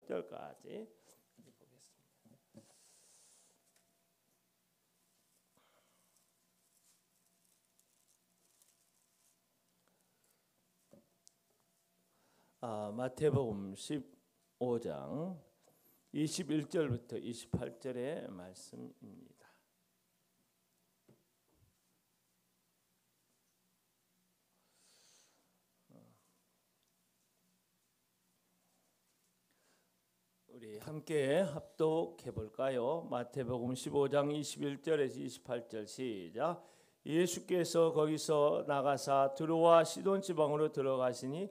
16절까지 보겠습니다. 마태복음 15장 21절부터 28절의 말씀입니다. 우리 함께 합독해 볼까요? 마태복음 15장 21절에서 28절 시작. 예수께서 거기서 나가사 두로와 시돈 지방으로 들어가시니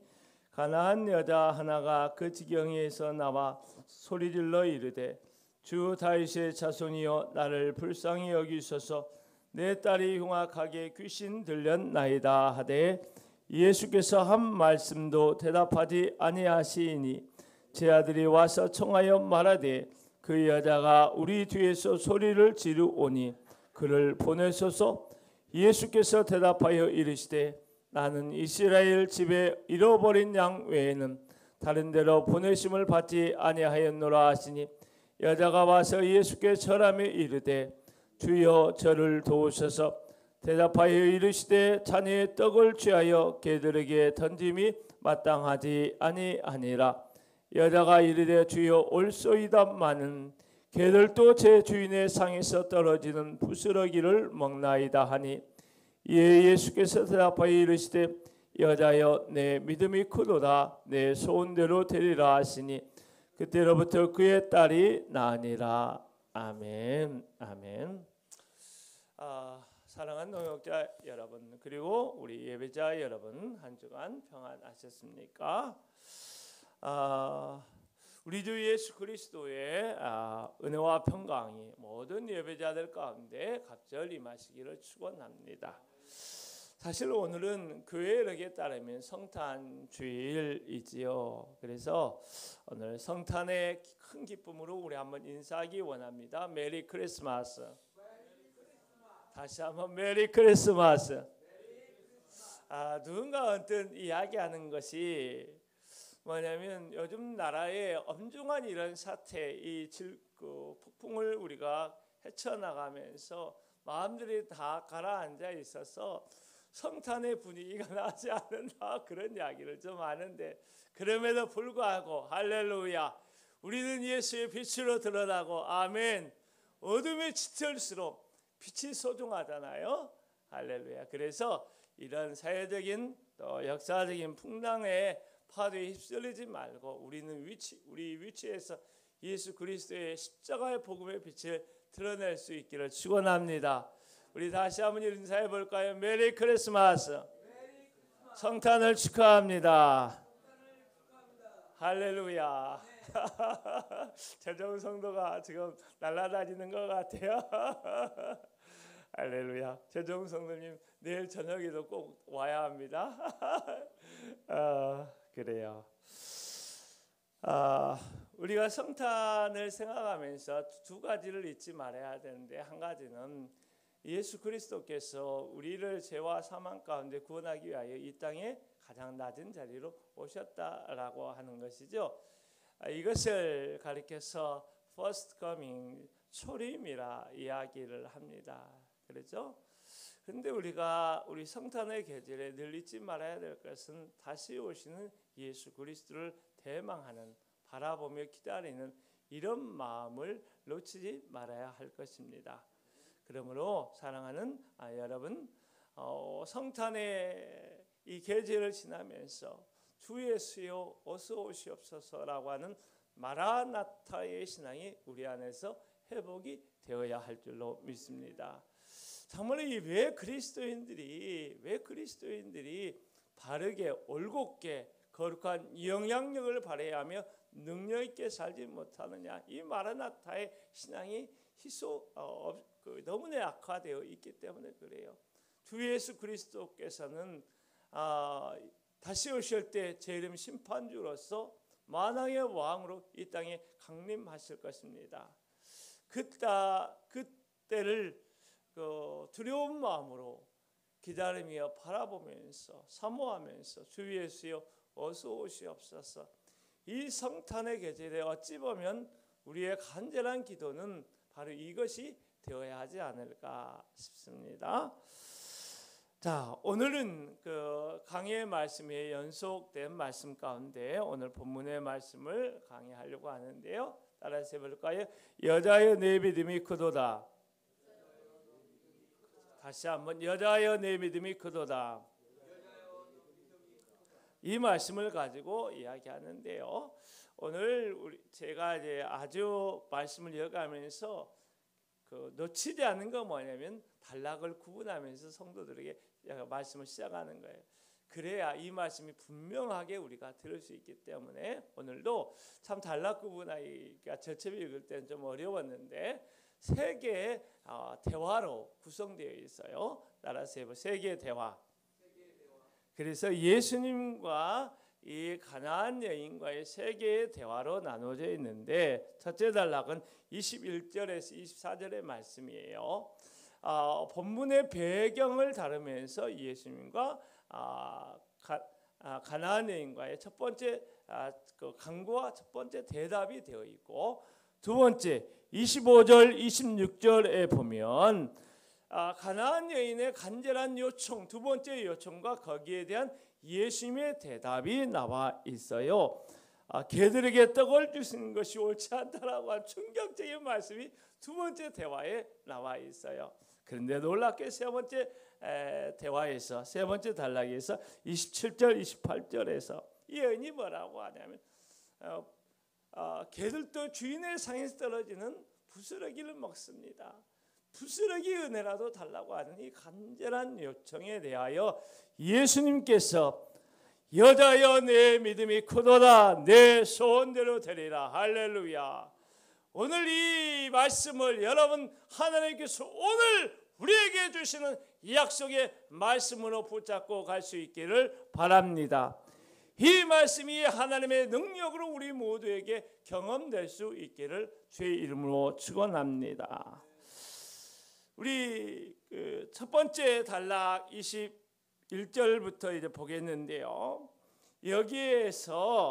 가나안 여자 하나가 그 지경에서 나와 소리질러 이르되 주 다윗의 자손이여 나를 불쌍히 여기소서 내 딸이 흉악하게 귀신 들렸나이다 하되 예수께서 한 말씀도 대답하지 아니하시니 제 아들이 와서 청하여 말하되 그 여자가 우리 뒤에서 소리를 지르오니 그를 보내소서. 예수께서 대답하여 이르시되 나는 이스라엘 집에 잃어버린 양 외에는 다른 데로 보내심을 받지 아니하였노라 하시니 여자가 와서 예수께 절하며 이르되 주여 저를 도우소서. 대답하여 이르시되 자네의 떡을 취하여 개들에게 던짐이 마땅하지 아니하니라. 여자가 이르되 주여 올소이다마는 개들도 제 주인의 상에서 떨어지는 부스러기를 먹나이다 하니 이에 예수께서 대답하여 이르시되 여자여 내 믿음이 크도다 내 소원대로 되리라 하시니 그때로부터 그의 딸이 나으니라. 아멘. 아멘. 사랑하는 동역자 여러분 그리고 우리 예배자 여러분 한 주간 평안하셨습니까? 우리 주 예수 그리스도의 은혜와 평강이 모든 예배자들 가운데 갑절 임하시기를 축원합니다. 사실 오늘은 교회력에 따르면 성탄 주일이지요. 그래서 오늘 성탄의 큰 기쁨으로 우리 한번 인사하기 원합니다. 메리 크리스마스. 다시 한번 메리 크리스마스. 누군가 언뜻 이야기하는 것이 뭐냐면 요즘 나라의 엄중한 이런 사태, 이 폭풍을 우리가 헤쳐나가면서 마음들이 다 가라앉아 있어서 성탄의 분위기가 나지 않는다 그런 이야기를 좀 하는데 그럼에도 불구하고 할렐루야 우리는 예수의 빛으로 드러나고 아멘 어둠에 짙을수록 빛이 소중하잖아요. 할렐루야. 그래서 이런 사회적인 또 역사적인 풍랑에 파도에 휩쓸리지 말고 우리 위치에서 예수 그리스도의 십자가의 복음의 빛을 드러낼 수 있기를 축원합니다. 우리 다시 한번 인사해 볼까요? 메리 크리스마스. 성탄을 축하합니다. 할렐루야. 최정우 성도가 지금 날아다니는 것 같아요. 할렐루야. 최정우 성도님 내일 저녁에도 꼭 와야 합니다. 그래요. 우리가 성탄을 생각하면서 두 가지를 잊지 말아야 되는데 한 가지는 예수 그리스도께서 우리를 죄와 사망 가운데 구원하기 위하여 이 땅에 가장 낮은 자리로 오셨다라고 하는 것이죠. 이것을 가리켜서 first coming 초림이라 이야기를 합니다. 그렇죠? 그런데 우리가 우리 성탄의 계절에 늘 잊지 말아야 될 것은 다시 오시는 예수 그리스도를 대망하는 바라보며 기다리는 이런 마음을 놓치지 말아야 할 것입니다. 그러므로 사랑하는 여러분 성탄의 이 계절을 지나면서 주 예수여 어서 오시옵소서라고 하는 마라나타의 신앙이 우리 안에서 회복이 되어야 할 줄로 믿습니다. 정말 왜 그리스도인들이 바르게 올곧게 거룩한 영향력을 발휘해야 하며 능력 있게 살지 못하느냐. 이 마라나타의 신앙이 너무나 약화되어 있기 때문에 그래요. 주 예수 그리스도께서는 다시 오실 때 제 이름 심판주로서 만왕의 왕으로 이 땅에 강림하실 것입니다. 그때를 두려운 마음으로 기다리며 바라보면서 사모하면서 주 예수여 어서 오시옵소서. 이 성탄의 계절에 어찌 보면 우리의 간절한 기도는 바로 이것이 되어야 하지 않을까 싶습니다. 자, 오늘은 그 강해의 말씀에 연속된 말씀 가운데 오늘 본문의 말씀을 강해하려고 하는데요. 따라서 해볼까요? 여자여 내 믿음이 크도다. 다시 한번, 여자여 내 믿음이 크도다. 이 말씀을 가지고 이야기하는데요. 오늘 제가 이제 아주 말씀을 이어가면서 놓치지 않는 건 뭐냐면 단락을 구분하면서 성도들에게 말씀을 시작하는 거예요. 그래야 이 말씀이 분명하게 우리가 들을 수 있기 때문에 오늘도 참 단락 구분하기가 저첩이 읽을 때는 좀 어려웠는데 세 개의 대화로 구성되어 있어요. 따라서 해보 세 개의 대화. 그래서 예수님과 이 가나안 여인과의 세 개의 대화로 나눠져 있는데 첫째 단락은 21절에서 24절의 말씀이에요. 본문의 배경을 다루면서 예수님과 가나안 여인과의 첫 번째 그 강구와 첫 번째 대답이 되어 있고, 두 번째 25절 26절에 보면 가나안 여인의 간절한 요청, 두 번째 요청과 거기에 대한 예수님의 대답이 나와 있어요. 개들에게 떡을 주시는 것이 옳지 않다라고 한 충격적인 말씀이 두 번째 대화에 나와 있어요. 그런데 놀랍게 세 번째 대화에서, 세 번째 단락에서 27절 28절에서 이 여인이 뭐라고 하냐면 개들도 주인의 상에서 떨어지는 부스러기를 먹습니다. 부스러기 은혜라도 달라고 하는 이 간절한 요청에 대하여 예수님께서 여자여 내 믿음이 크도다, 내 소원대로 되리라. 할렐루야. 오늘 이 말씀을 여러분 하나님께서 오늘 우리에게 주시는 이 약속의 말씀으로 붙잡고 갈 수 있기를 바랍니다. 이 말씀이 하나님의 능력으로 우리 모두에게 경험될 수 있기를 주의 이름으로 축원합니다. 우리 첫 번째 단락 21절부터 이제 보겠는데요. 여기에서는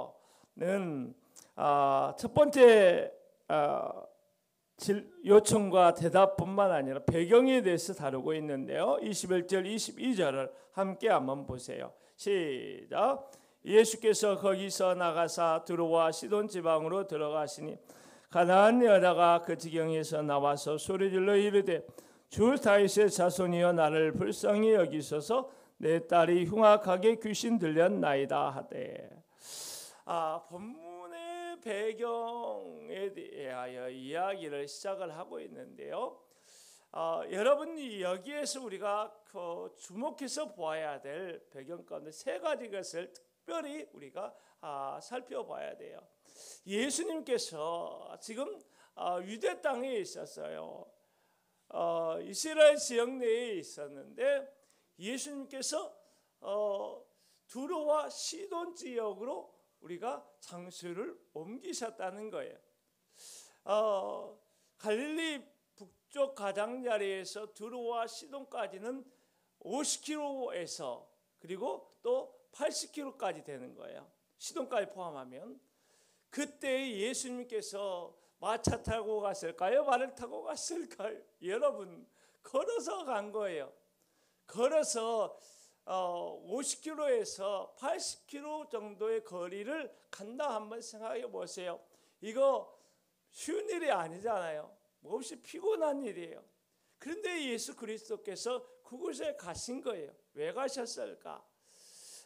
첫 번째 요청과 대답뿐만 아니라 배경에 대해서 다루고 있는데요. 21절 22절을 함께 한번 보세요. 시작. 예수께서 거기서 나가사 두로와 시돈 지방으로 들어가시니 가나안 여자가 그 지경에서 나와서 소리질러 이르되 주 다윗의 자손이여 나를 불쌍히 여기소서, 내 딸이 흉악하게 귀신 들렸나이다 하되. 본문의 배경에 대하여 이야기를 시작을 하고 있는데요. 여러분 여기에서 우리가 주목해서 보아야 될 배경 가운데 세 가지 것을 특별히 우리가 살펴봐야 돼요. 예수님께서 지금 유대 땅에 있었어요. 이스라엘 지역 내에 있었는데 예수님께서 두로와 시돈 지역으로 우리가 장소를 옮기셨다는 거예요. 갈릴리 북쪽 가장자리에서 두로와 시돈까지는 50km에서 그리고 또 80km까지 되는 거예요. 시돈까지 포함하면. 그때 예수님께서 마차 타고 갔을까요? 말을 타고 갔을까요? 여러분 걸어서 간 거예요. 걸어서 50km에서 80km 정도의 거리를 간다 한번 생각해 보세요. 이거 쉬운 일이 아니잖아요. 몹시 피곤한 일이에요. 그런데 예수 그리스도께서 그곳에 가신 거예요. 왜 가셨을까?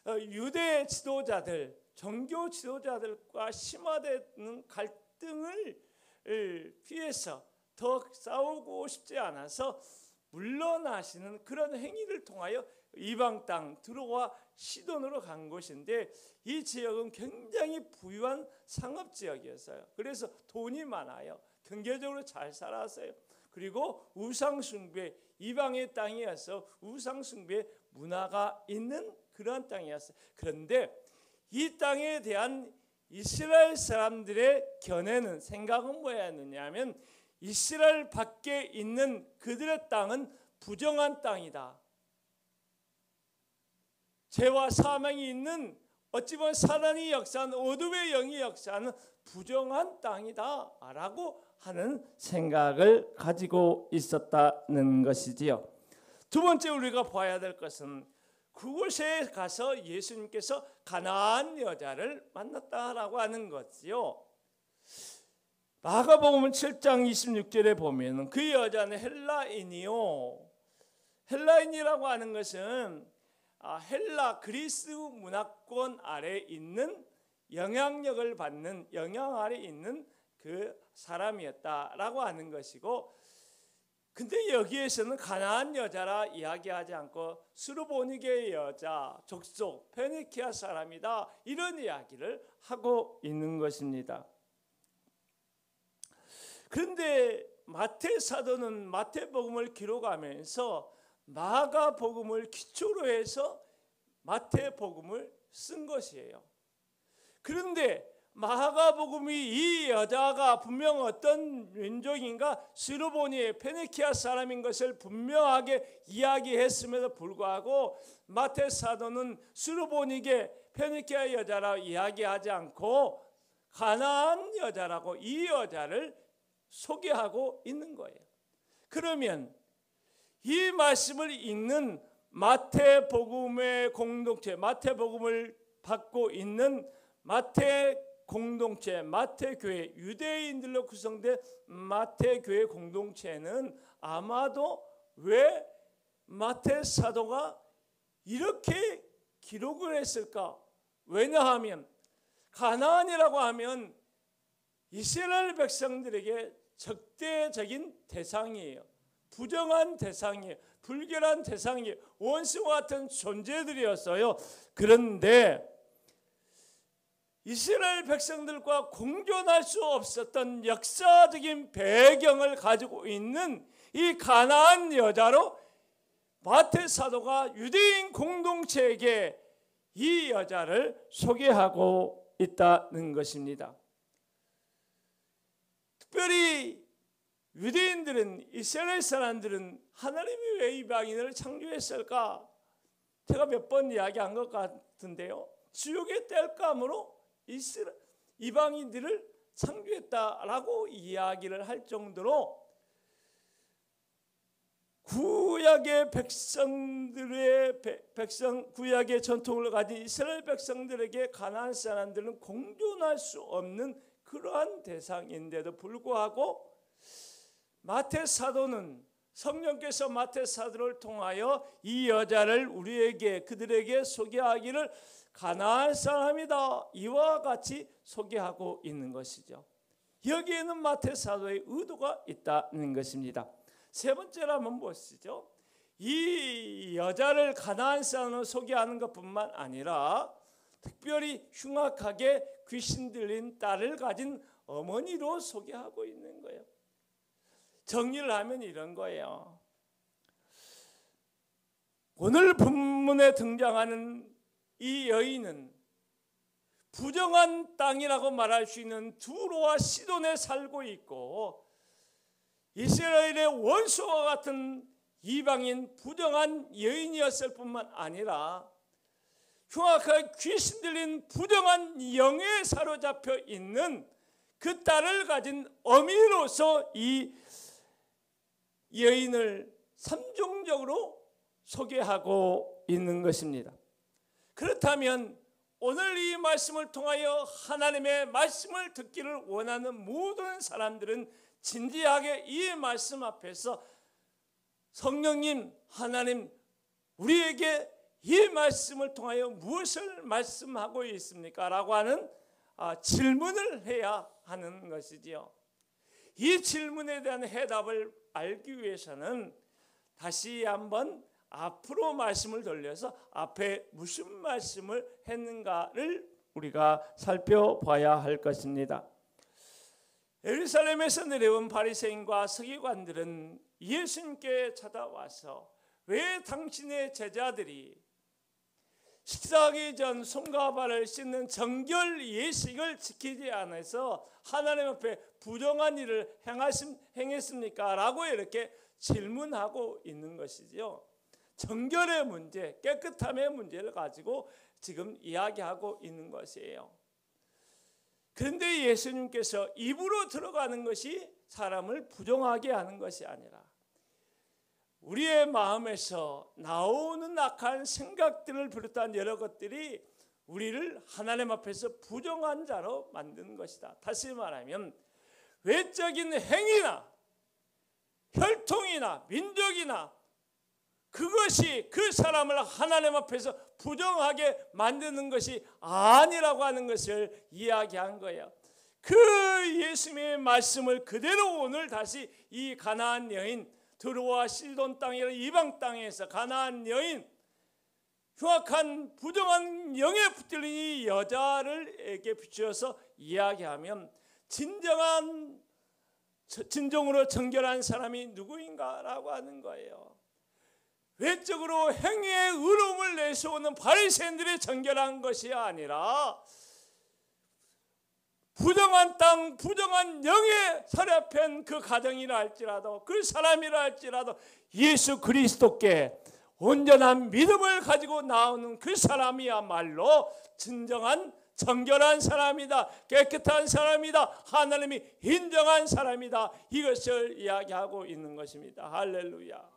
유대 지도자들, 종교 지도자들과 심화되는 갈등을 피해서 더 싸우고 싶지 않아서 물러나시는 그런 행위를 통하여 이방 땅 두로와 시돈으로 간 곳인데, 이 지역은 굉장히 부유한 상업 지역이었어요. 그래서 돈이 많아요. 경제적으로 잘 살았어요. 그리고 우상 숭배, 이방의 땅이어서 우상 숭배 문화가 있는 그런 땅이었어요. 그런데 이 땅에 대한 이스라엘 사람들의 견해는, 생각은 뭐였느냐 하면 이스라엘 밖에 있는 그들의 땅은 부정한 땅이다. 죄와 사망이 있는 어찌 보면 사단이 역사한 어둠의 영이 역사하는 부정한 땅이다 라고 하는 생각을 가지고 있었다는 것이지요. 두 번째 우리가 봐야 될 것은 그곳에 가서 예수님께서 가나안 여자를 만났다라고 하는 것이요. 마가복음 7장 26절에 보면 그 여자는 헬라인이요. 헬라인이라고 하는 것은 헬라 그리스 문화권 아래 있는 영향력을 받는 영향 아래 있는 그 사람이었다라고 하는 것이고, 근데 여기에서는 가나안 여자라 이야기하지 않고 스루보니게 여자, 족속, 페니키아 사람이다 이런 이야기를 하고 있는 것입니다. 그런데 마태 사도는 마태복음을 기록하면서 마가복음을 기초로 해서 마태복음을 쓴 것이에요. 그런데 마가복음이 이 여자가 분명 어떤 민족인가 스루보니 페니키아 사람인 것을 분명하게 이야기했음에도 불구하고 마태 사도는 스루보니게 페니키아 여자라고 이야기하지 않고 가나안 여자라고 이 여자를 소개하고 있는 거예요. 그러면 이 말씀을 읽는 마태복음의 공동체, 마태복음을 받고 있는 마태 공동체, 마태교회, 유대인들로 구성된 마태교회 공동체는 아마도 왜 마태 사도가 이렇게 기록을 했을까? 왜냐하면 가나안이라고 하면 이스라엘 백성들에게 적대적인 대상이에요. 부정한 대상이에요. 불결한 대상이에요. 원수와 같은 존재들이었어요. 그런데 이스라엘 백성들과 공존할 수 없었던 역사적인 배경을 가지고 있는 이 가나안 여자로 마태 사도가 유대인 공동체에게 이 여자를 소개하고 있다는 것입니다. 특별히 유대인들은, 이스라엘 사람들은 하나님이 왜 이방인을 창조했을까? 제가 몇 번 이야기한 것 같은데요. 지옥의 땔감으로 이방인들을 창조했다라고 이야기를 할 정도로 구약의 구약의 전통을 가진 이스라엘 백성들에게 가나안 사람들은 공존할 수 없는 그러한 대상인데도 불구하고 마태 사도는 성령께서 마태 사도를 통하여 이 여자를 우리에게 그들에게 소개하기를 가나안 사람이다 이와 같이 소개하고 있는 것이죠. 여기에는 마태 사도의 의도가 있다는 것입니다. 세 번째로 한번 보시죠. 이 여자를 가나안 사람으로 소개하는 것뿐만 아니라 특별히 흉악하게 귀신 들린 딸을 가진 어머니로 소개하고 있는 거예요. 정리를 하면 이런 거예요. 오늘 본문에 등장하는 이 여인은 부정한 땅이라고 말할 수 있는 두로와 시돈에 살고 있고 이스라엘의 원수와 같은 이방인 부정한 여인이었을 뿐만 아니라 흉악하게 귀신 들린 부정한 영에 사로잡혀 있는 그 딸을 가진 어미로서 이 여인을 삼중적으로 소개하고 있는 것입니다. 그렇다면 오늘 이 말씀을 통하여 하나님의 말씀을 듣기를 원하는 모든 사람들은 진지하게 이 말씀 앞에서 성령님, 하나님, 우리에게 이 말씀을 통하여 무엇을 말씀하고 있습니까? 라고 하는 질문을 해야 하는 것이지요. 이 질문에 대한 해답을 알기 위해서는 다시 한번 앞으로 말씀을 돌려서 앞에 무슨 말씀을 했는가를 우리가 살펴봐야 할 것입니다. 예루살렘에서 내려온 바리새인과 서기관들은 예수님께 찾아와서 왜 당신의 제자들이 식사하기 전 손과 발을 씻는 정결 예식을 지키지 않아서 하나님 앞에 부정한 일을 행했습니까? 라고 이렇게 질문하고 있는 것이죠. 정결의 문제, 깨끗함의 문제를 가지고 지금 이야기하고 있는 것이에요. 그런데 예수님께서 입으로 들어가는 것이 사람을 부정하게 하는 것이 아니라 우리의 마음에서 나오는 악한 생각들을 비롯한 여러 것들이 우리를 하나님 앞에서 부정한 자로 만드는 것이다. 다시 말하면 외적인 행위나 혈통이나 민족이나 그것이 그 사람을 하나님 앞에서 부정하게 만드는 것이 아니라고 하는 것을 이야기한 거예요. 그 예수님의 말씀을 그대로 오늘 다시 이 가나안 여인, 드로아 시돈 땅이라는 이방 땅에서 가나안 여인, 흉악한 부정한 영에 붙들린 이 여자를에게 비추어서 이야기하면 진정으로 정결한 사람이 누구인가라고 하는 거예요. 외적으로 행위의 의로움을 내세우는 바리새인들이 정결한 것이 아니라 부정한 땅, 부정한 영에 사로잡힌 그 가정이라 할지라도 그 사람이라 할지라도 예수 그리스도께 온전한 믿음을 가지고 나오는 그 사람이야말로 진정한 정결한 사람이다, 깨끗한 사람이다, 하나님이 인정한 사람이다, 이것을 이야기하고 있는 것입니다. 할렐루야.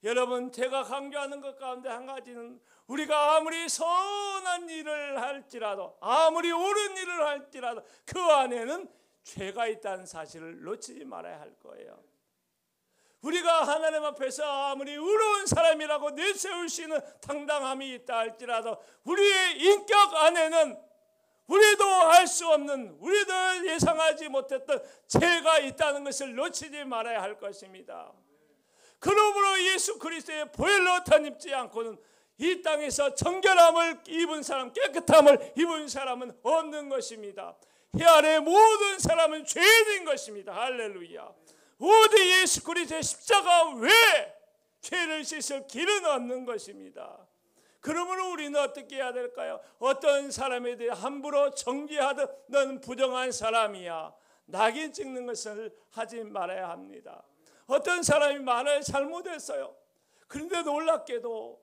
여러분, 제가 강조하는 것 가운데 한 가지는 우리가 아무리 선한 일을 할지라도 아무리 옳은 일을 할지라도 그 안에는 죄가 있다는 사실을 놓치지 말아야 할 거예요. 우리가 하나님 앞에서 아무리 의로운 사람이라고 내세울 수 있는 당당함이 있다 할지라도 우리의 인격 안에는 우리도 알 수 없는, 우리도 예상하지 못했던 죄가 있다는 것을 놓치지 말아야 할 것입니다. 그러므로 예수 그리스도의 보혈로 덧입지 않고는 이 땅에서 정결함을 입은 사람, 깨끗함을 입은 사람은 없는 것입니다. 이 아래 모든 사람은 죄인인 것입니다. 할렐루야. 오직 예수 그리스도의 십자가 외에 죄를 씻을 길은 없는 것입니다. 그러므로 우리는 어떻게 해야 될까요? 어떤 사람에 대해 함부로 정죄하듯 너는 부정한 사람이야, 낙인 찍는 것을 하지 말아야 합니다. 어떤 사람이 말을 잘못했어요. 그런데 놀랍게도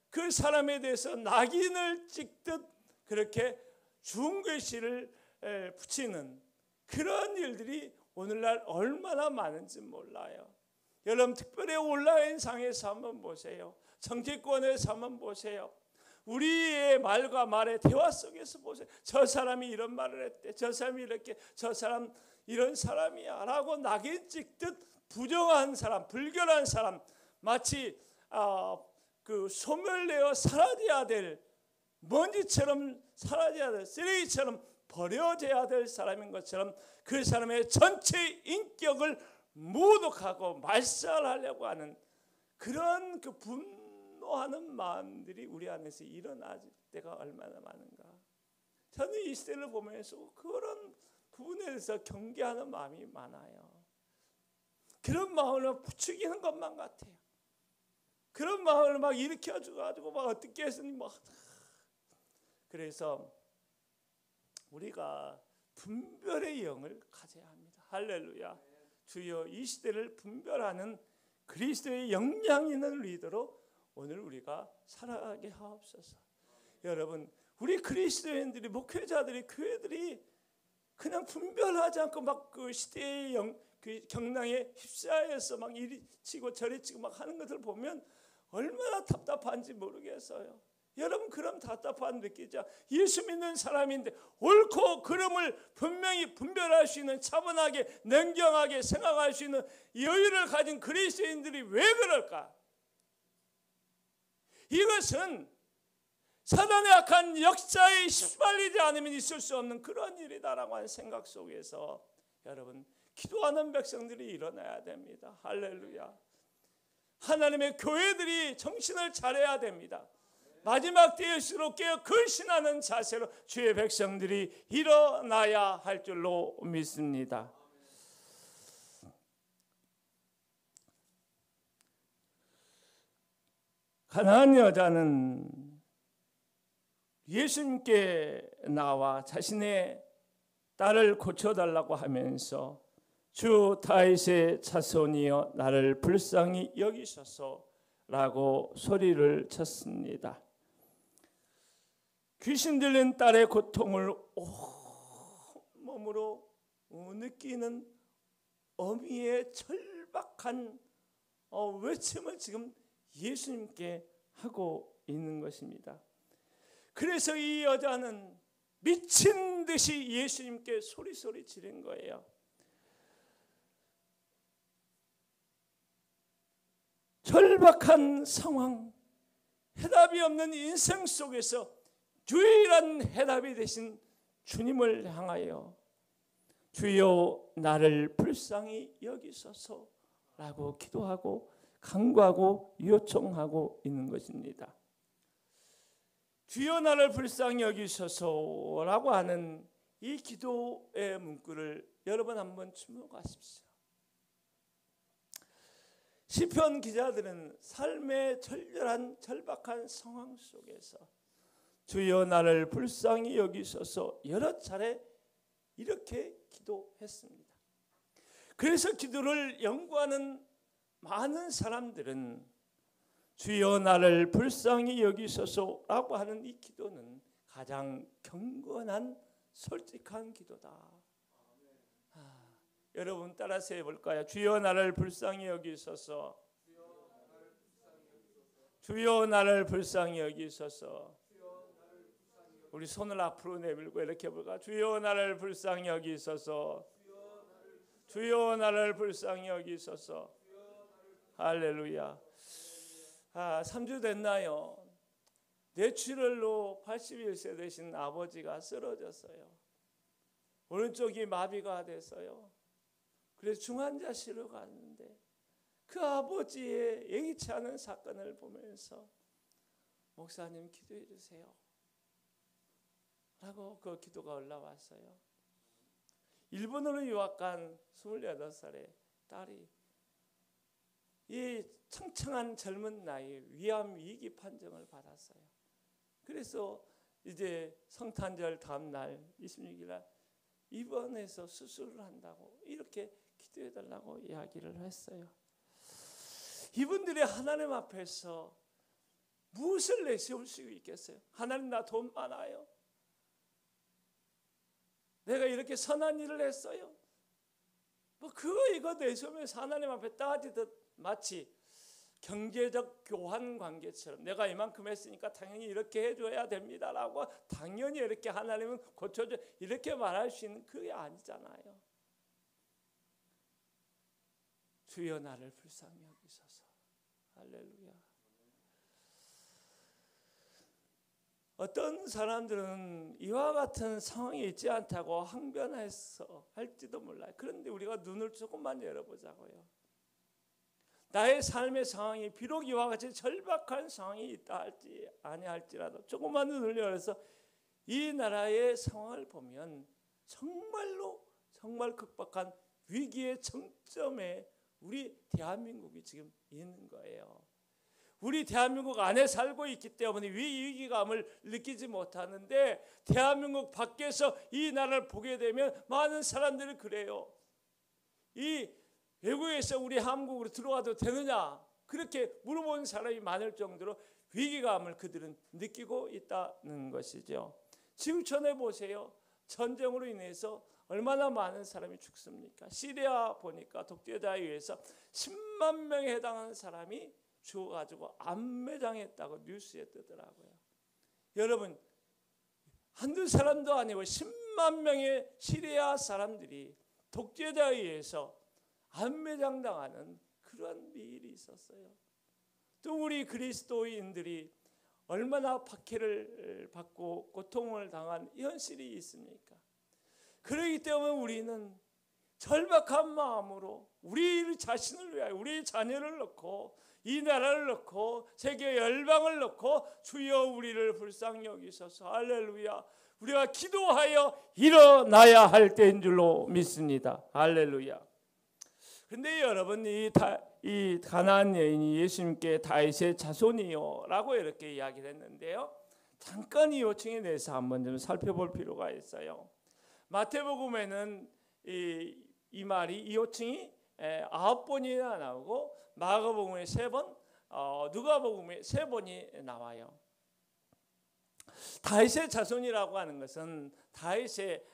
그 사람에 대해서 낙인을 찍듯 그렇게 중글씨를 붙이는 그런 일들이 오늘날 얼마나 많은지 몰라요. 여러분, 특별히 온라인상에서 한번 보세요. 정치권에서 한번 보세요. 우리의 말과 말의 대화 속에서 보세요. 저 사람이 이런 말을 했대, 저 사람이 이렇게, 저 사람 이런 사람이야 라고 낙인 찍듯 부정한 사람, 불결한 사람, 마치 그 소멸되어 사라져야 될, 먼지처럼 사라져야 될, 쓰레기처럼 버려져야 될 사람인 것처럼 그 사람의 전체 인격을 모독하고 말살하려고 하는 그런 그 분노하는 마음들이 우리 안에서 일어날 때가 얼마나 많은가. 저는 이 시대를 보면서 그런 부분에 대해서 경계하는 마음이 많아요. 그런 마음을 부추기는 것만 같아요. 그런 마음을 막 일으켜가지고 막 어떻게 했으니 막. 그래서 우리가 분별의 영을 가져야 합니다. 할렐루야. 주여, 이 시대를 분별하는 그리스도의 영향 있는 리더로 오늘 우리가 살아가게 하옵소서. 여러분, 우리 그리스도인들이, 목회자들이, 교회들이 그냥 분별하지 않고 막 그 시대의 그 경랑에 휩싸여서 막 이리 치고 저리 치고 막 하는 것을 보면 얼마나 답답한지 모르겠어요. 여러분, 그럼 답답한 느끼죠. 예수 믿는 사람인데 옳고 그름을 분명히 분별할 수 있는, 차분하게 냉정하게 생각할 수 있는 여유를 가진 그리스도인들이 왜 그럴까? 이것은 사단의 악한 역사에 휘말리지 않으면 있을 수 없는 그런 일이다라고 하는 생각 속에서 여러분, 기도하는 백성들이 일어나야 됩니다. 할렐루야. 하나님의 교회들이 정신을 차려야 됩니다. 마지막 때일수록 깨어 근신하는 자세로 주의 백성들이 일어나야 할 줄로 믿습니다. 가나안 여자는 예수님께 나와 자신의 딸을 고쳐달라고 하면서 주 다윗의 자손이여 나를 불쌍히 여기소서라고 소리를 쳤습니다. 귀신 들린 딸의 고통을 온몸으로 느끼는 어미의 절박한 외침을 지금 예수님께 하고 있는 것입니다. 그래서 이 여자는 미친 듯이 예수님께 소리 지른 거예요. 절박한 상황, 해답이 없는 인생 속에서 유일한 해답이 되신 주님을 향하여 주여 나를 불쌍히 여기소서라고 기도하고 간구하고 요청하고 있는 것입니다. 주여 나를 불쌍히 여기소서라고 하는 이 기도의 문구를 여러분 한번 주목하십시오. 시편 기자들은 삶의 절박한 상황 속에서 주여 나를 불쌍히 여기소서 여러 차례 이렇게 기도했습니다. 그래서 기도를 연구하는 많은 사람들은 주여 나를 불쌍히 여기소서라고 하는 이 기도는 가장 경건한 솔직한 기도다. 여러분 따라서 해볼까요? 주여 나를 불쌍히 여기소서. 주여 나를 불쌍히 여기소서. 우리 손을 앞으로 내밀고 이렇게 해볼까? 주여 나를 불쌍히 여기소서. 주여 나를 불쌍히 여기소서. 할렐루야. 3주 됐나요? 뇌출혈로 81세 되신 아버지가 쓰러졌어요. 오른쪽이 마비가 됐어요. 그래서 중환자실로 갔는데 그 아버지의 예기치 않은 사건을 보면서 목사님 기도해 주세요 라고 그 기도가 올라왔어요. 일본으로 유학 간 28살의 딸이 이 청청한 젊은 나이에 위암 위기 판정을 받았어요. 그래서 이제 성탄절 다음 날 26일 날 입원해서 수술을 한다고 이렇게 기도해 달라고 이야기를 했어요. 이분들이 하나님 앞에서 무엇을 내세울 수 있겠어요? 하나님 나 돈 많아요. 내가 이렇게 선한 일을 했어요. 그거 이거 내세우면서 하나님 앞에 따지듯 마치 경제적 교환 관계처럼 내가 이만큼 했으니까 당연히 이렇게 해줘야 됩니다라고 당연히 이렇게 하나님은 고쳐줘 이렇게 말할 수 있는 그게 아니잖아요. 주여 나를 불쌍히 여기소서. 할렐루야. 어떤 사람들은 이와 같은 상황이 있지 않다고 항변해서 할지도 몰라요. 그런데 우리가 눈을 조금만 열어보자고요. 나의 삶의 상황이 비록 이와 같이 절박한 상황이 있다 할지 아니할지라도 조금만 눈을 열어서 이 나라의 상황을 보면 정말로 정말 극박한 위기의 정점에 우리 대한민국이 지금 있는 거예요. 우리 대한민국 안에 살고 있기 때문에 위기감을 느끼지 못하는데 대한민국 밖에서 이 나라를 보게 되면 많은 사람들이 그래요. 이 외국에서 우리 한국으로 들어와도 되느냐 그렇게 물어보는 사람이 많을 정도로 위기감을 그들은 느끼고 있다는 것이죠. 지구촌에 보세요. 전쟁으로 인해서 얼마나 많은 사람이 죽습니까? 시리아 보니까 독재자에 의해서 10만 명에 해당하는 사람이 죽어가지고 안매장했다고 뉴스에 뜨더라고요. 여러분 한두 사람도 아니고 10만 명의 시리아 사람들이 독재자에 의해서 안매장당하는 그런 일이 있었어요. 또 우리 그리스도인들이 얼마나 박해를 받고 고통을 당한 현실이 있습니까? 그렇기 때문에 우리는 절박한 마음으로 우리 자신을 위하여 우리 자녀를 놓고 이 나라를 놓고 세계 열방을 놓고 주여 우리를 불쌍히 여기소서. 할렐루야. 우리가 기도하여 일어나야 할 때인 줄로 믿습니다. 할렐루야. 근데 여러분 이 가나안 여인이 예수님께 다윗의 자손이요 라고 이렇게 이야기를 했는데요. 잠깐 이 요청에 대해서 한번 좀 살펴볼 필요가 있어요. 마태복음에는 이 말이 이 요청이 9번이나 나오고 마가복음에 3번, 누가복음에 3번이 나와요. 다윗의 자손이라고 하는 것은 다윗의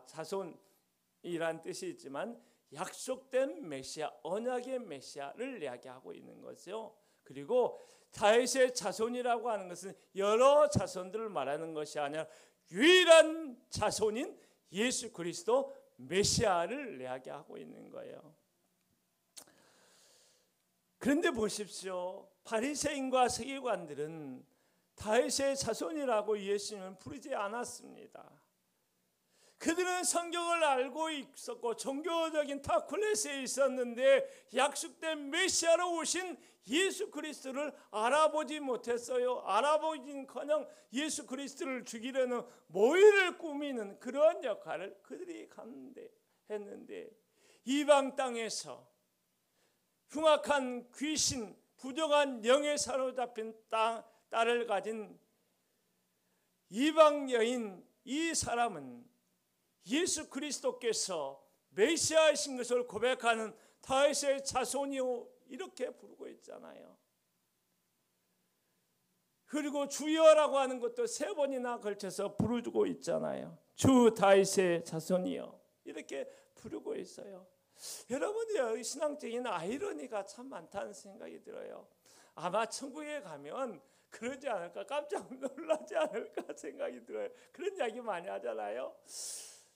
자손이란 뜻이 있지만 약속된 메시아, 언약의 메시아를 이야기하고 있는 거죠. 그리고 다윗의 자손이라고 하는 것은 여러 자손들을 말하는 것이 아니라 유일한 자손인 예수 그리스도 메시아를 이야기하고 있는 거예요. 그런데 보십시오. 바리새인과 서기관들은 다윗의 자손이라고 예수님을 부르지 않았습니다. 그들은 성경을 알고 있었고 종교적인 타클래스에 있었는데 약속된 메시아로 오신 예수 그리스도를 알아보지 못했어요. 알아보긴커녕 예수 그리스도를 죽이려는 모의를 꾸미는 그런 역할을 그들이 했는데 이방 땅에서 흉악한 귀신, 부정한 영에 사로잡힌 딸을 가진 이방 여인 이 사람은 예수 그리스도께서 메시아이신 것을 고백하는 다윗의 자손이요 이렇게 부르고 있잖아요. 그리고 주여라고 하는 것도 3번이나 걸쳐서 부르고 있잖아요. 주 다윗의 자손이요 이렇게 부르고 있어요. 여러분의 신앙적인 아이러니가 참 많다는 생각이 들어요. 아마 천국에 가면 그러지 않을까, 깜짝 놀라지 않을까 생각이 들어요. 그런 이야기 많이 하잖아요.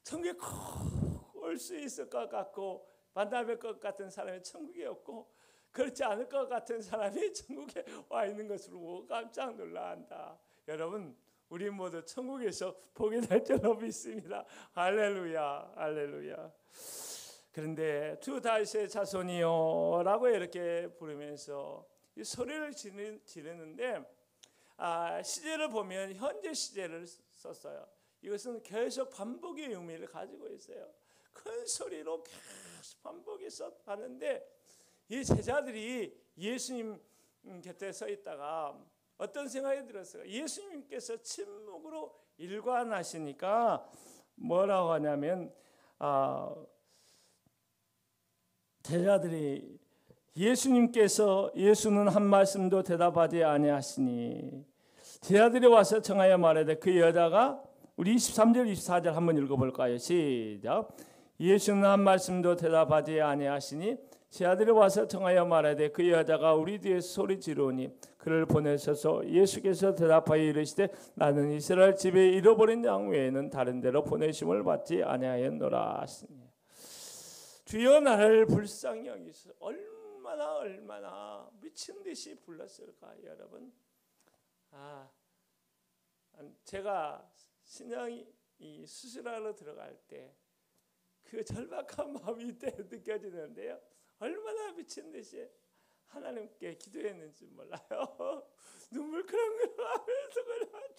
천국에 꼭 올 수 있을 것 같고 만나뵐 것 같은 사람이 천국에 없고 그렇지 않을 것 같은 사람이 천국에 와 있는 것으로 깜짝 놀라한다. 여러분 우리 모두 천국에서 보게 될 줄로 믿습니다. 할렐루야, 할렐루야. 그런데 주 다윗의 자손이요 라고 이렇게 부르면서 이 소리를 지르는데 시제를 보면 현재 시제를 썼어요. 이것은 계속 반복의 의미를 가지고 있어요. 큰 소리로 계속 반복해서 하는데 이 제자들이 예수님 곁에 서 있다가 어떤 생각이 들었어요. 예수님께서 침묵으로 일관하시니까 뭐라고 하냐면 제자들이 예수는 한 말씀도 대답하지 아니하시니 제자들이 와서 청하여 말하되 그 여자가 우리 23절 24절 한번 읽어볼까요? 시작. 예수는 한 말씀도 대답하지 아니하시니 제자들이 와서 청하여 말하되 그 여자가 우리 뒤에서 소리 지르니 그를 보내셔서 예수께서 대답하여 이르시되 나는 이스라엘 집에 잃어버린 양 외에는 다른 데로 보내심을 받지 아니하였노라 하시니 주여 나를 불쌍히 여기소서. 얼마나 미친 듯이 불렀을까 여러분. 제가 신앙이 수술하러 들어갈 때 그 절박한 마음이 이때 느껴지는데요. 얼마나 미친 듯이 하나님께 기도했는지 몰라요. 눈물 그렁그렁하면서 그런 것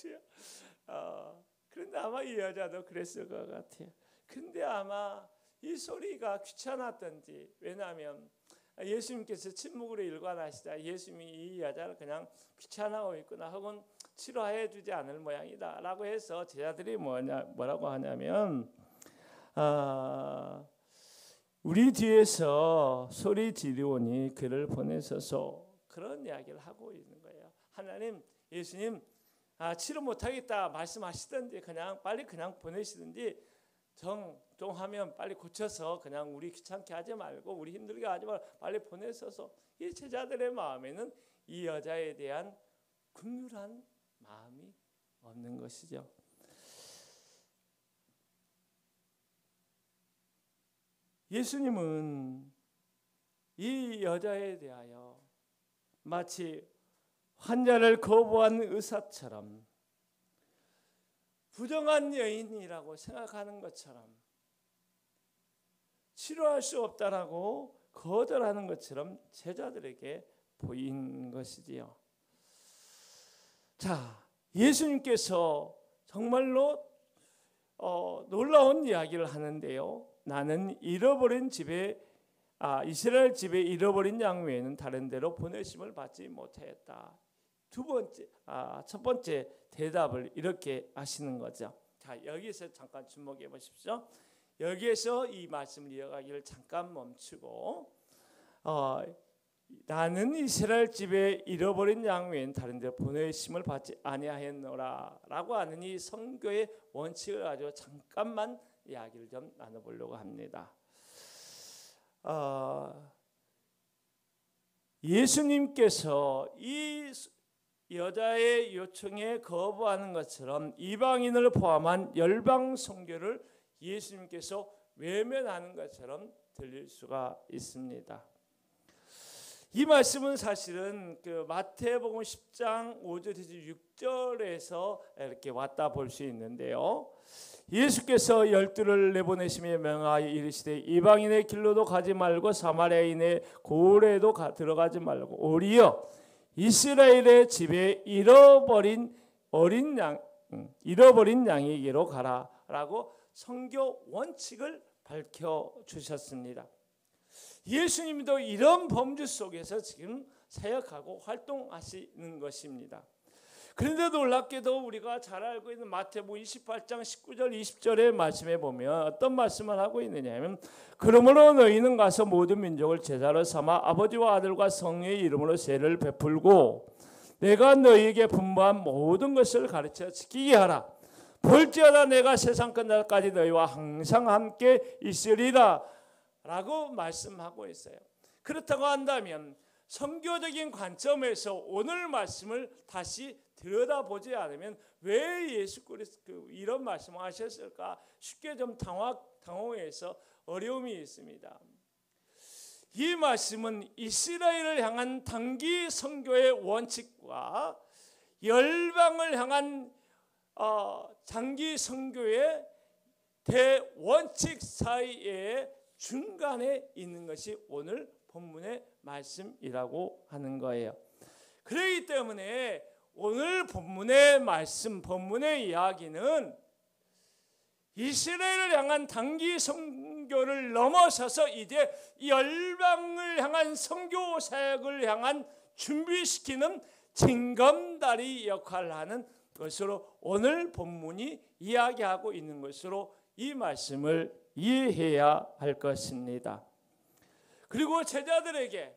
같아요. 그런데 아마 이 여자도 그랬을 것 같아요. 근데 아마 이 소리가 귀찮았던지, 왜냐하면 예수님께서 침묵으로 일관하시자 예수님이 이 여자를 그냥 귀찮아하고 있구나 혹은 치료해 주지 않을 모양이다 라고 해서 제자들이 뭐라고 하냐면 우리 뒤에서 소리 지르오니 그를 보내셔서 그런 이야기를 하고 있는 거예요. 하나님, 예수님 치료 못하겠다 말씀하시든지 빨리 보내시든지 좀 하면 빨리 고쳐서 그냥 우리 귀찮게 하지 말고 우리 힘들게 하지 말고 빨리 보내셔서 이 제자들의 마음에는 이 여자에 대한 긍휼한 마음이 없는 것이죠. 예수님은 이 여자에 대하여 마치 환자를 거부한 의사처럼 부정한 여인이라고 생각하는 것처럼 치료할 수 없다라고 거절하는 것처럼 제자들에게 보인 것이지요. 자, 예수님께서 정말로 놀라운 이야기를 하는데요. 나는 잃어버린 집에 이스라엘 집에 잃어버린 양 외에는 다른 데로 보내심을 받지 못했다. 첫 번째 대답을 이렇게 하시는 거죠. 자, 여기서 잠깐 주목해 보십시오. 여기에서 이 말씀을 이어가기를 잠깐 멈추고 나는 이스라엘 집에 잃어버린 양 외엔 다른 데 보내심을 받지 아니하였노라 라고 하는 이 선교의 원칙을 가지고 잠깐만 이야기를 좀 나눠보려고 합니다. 예수님께서 이 여자의 요청에 거부하는 것처럼 이방인을 포함한 열방 선교를 예수님께서 외면하는 것처럼 들릴 수가 있습니다. 이 말씀은 사실은 그 마태복음 10장 5절에서 6절에서 이렇게 왔다 볼 수 있는데요. 예수께서 12를 내보내시며 명하여 이르시되 이방인의 길로도 가지 말고 사마리아인의 고을에도 들어가지 말고 오히려 이스라엘의 집에 잃어버린 양에게로 가라라고 선교 원칙을 밝혀 주셨습니다. 예수님도 이런 범주 속에서 지금 사역하고 활동하시는 것입니다. 그런데 놀랍게도 우리가 잘 알고 있는 마태복음 28장 19절 20절의 말씀에 보면 어떤 말씀을 하고 있느냐 하면 그러므로 너희는 가서 모든 민족을 제자로 삼아 아버지와 아들과 성령의 이름으로 세례를 베풀고 내가 너희에게 분부한 모든 것을 가르쳐 지키게 하라. 볼지어다 내가 세상 끝날까지 너희와 항상 함께 있으리라 라고 말씀하고 있어요. 그렇다고 한다면 선교적인 관점에서 오늘 말씀을 다시 들여다보지 않으면 왜 예수 그리스도 이런 말씀을 하셨을까 쉽게 좀 당황해서 어려움이 있습니다. 이 말씀은 이스라엘을 향한 단기 선교의 원칙과 열방을 향한 장기 선교의 대원칙 사이에 중간에 있는 것이 오늘 본문의 말씀이라고 하는 거예요. 그렇기 때문에 오늘 본문의 말씀, 본문의 이야기는 이스라엘을 향한 단기 선교를 넘어서서 이제 열방을 향한 선교 사역을 향한 준비시키는 징검다리 역할을 하는 것으로 오늘 본문이 이야기하고 있는 것으로 이 말씀을 이해해야 할 것입니다. 그리고 제자들에게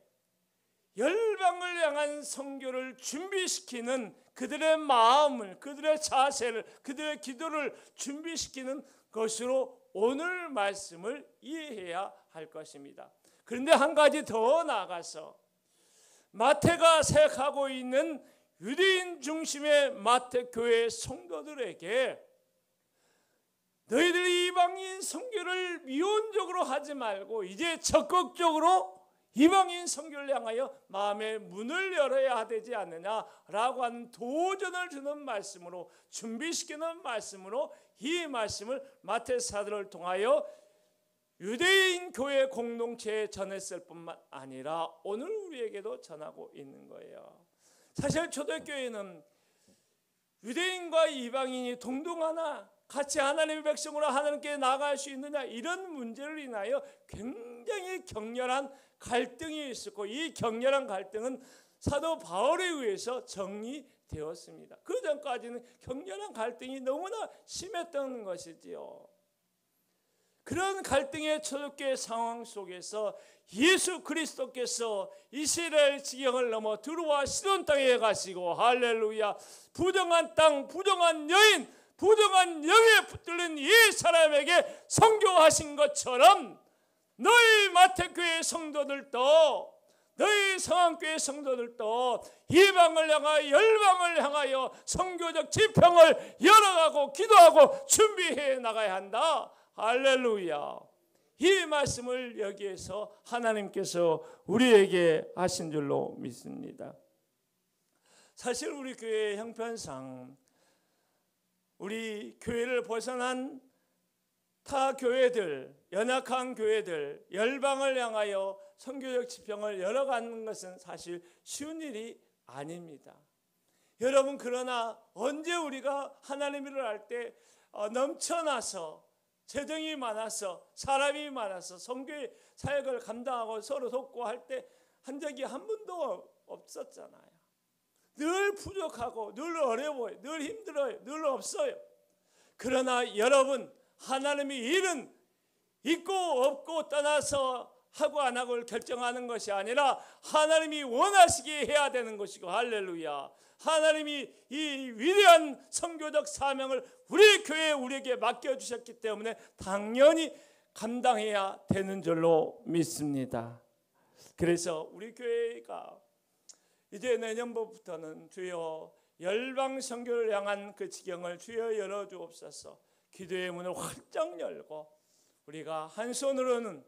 열방을 향한 선교를 준비시키는 그들의 마음을, 그들의 자세를, 그들의 기도를 준비시키는 것으로 오늘 말씀을 이해해야 할 것입니다. 그런데 한 가지 더 나아가서 마태가 생각하고 있는 유대인 중심의 마태 교회 성도들에게 너희들이 이방인 선교를 미온적으로 하지 말고 이제 적극적으로 이방인 선교를 향하여 마음의 문을 열어야 되지 않느냐라고 하는 도전을 주는 말씀으로 준비시키는 말씀으로 이 말씀을 마태 사도를 통하여 유대인 교회 공동체에 전했을 뿐만 아니라 오늘 우리에게도 전하고 있는 거예요. 사실 초대교회는 유대인과 이방인이 동등하나 같이 하나님의 백성으로 하나님께 나아갈 수 있느냐 이런 문제를 인하여 굉장히 격렬한 갈등이 있었고 이 격렬한 갈등은 사도 바울에 의해서 정리되었습니다. 그 전까지는 격렬한 갈등이 너무나 심했던 것이지요. 그런 갈등의 초대교회 상황 속에서 예수 그리스도께서 이스라엘 지경을 넘어 들어와 시돈 땅에 가시고 할렐루야 부정한 땅 부정한 여인 부정한 영에 붙들린 이 사람에게 선교하신 것처럼 너희 마태교회 성도들도 너희 성안교회 성도들도 이방을 향하여 열방을 향하여 선교적 지평을 열어가고 기도하고 준비해 나가야 한다. 할렐루야. 이 말씀을 여기에서 하나님께서 우리에게 하신 줄로 믿습니다. 사실 우리 교회의 형편상 우리 교회를 벗어난 타 교회들, 연약한 교회들, 열방을 향하여 선교적 지평을 열어가는 것은 사실 쉬운 일이 아닙니다. 여러분 그러나 언제 우리가 하나님 일을 할 때 넘쳐나서 재정이 많아서 사람이 많아서 선교의 사역을 감당하고 서로 돕고 할 때 한 적이 한 번도 없었잖아요. 늘 부족하고 늘 어려워요. 늘 힘들어요. 늘 없어요. 그러나 여러분 하나님의 일은 있고 없고 떠나서 하고 안 하고를 결정하는 것이 아니라 하나님이 원하시게 해야 되는 것이고, 할렐루야. 하나님이 이 위대한 선교적 사명을 우리 교회에 우리에게 맡겨주셨기 때문에 당연히 감당해야 되는 줄로 믿습니다. 그래서 우리 교회가 이제 내년부터는 주여 열방 선교를 향한 그 지경을 주여 열어주옵소서. 기도의 문을 활짝 열고 우리가 한 손으로는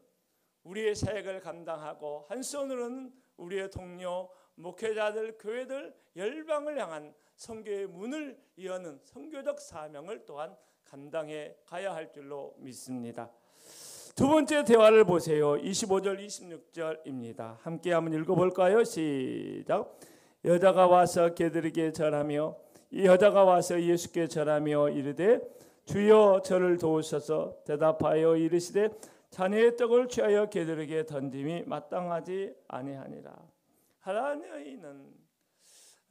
우리의 사역을 감당하고 한 손으로는 우리의 동료, 목회자들, 교회들 열방을 향한 선교의 문을 여는 선교적 사명을 또한 감당해 가야 할 줄로 믿습니다. 두 번째 대화를 보세요. 25절 26절입니다. 함께 한번 읽어볼까요? 시작. 여자가 와서 그들에게 절하며 이 여자가 와서 예수께 절하며 이르되 주여 저를 도우소서. 대답하여 이르시되 자네의 떡을 취하여 그들에게 던짐이 마땅하지 아니하니라. 한 여인은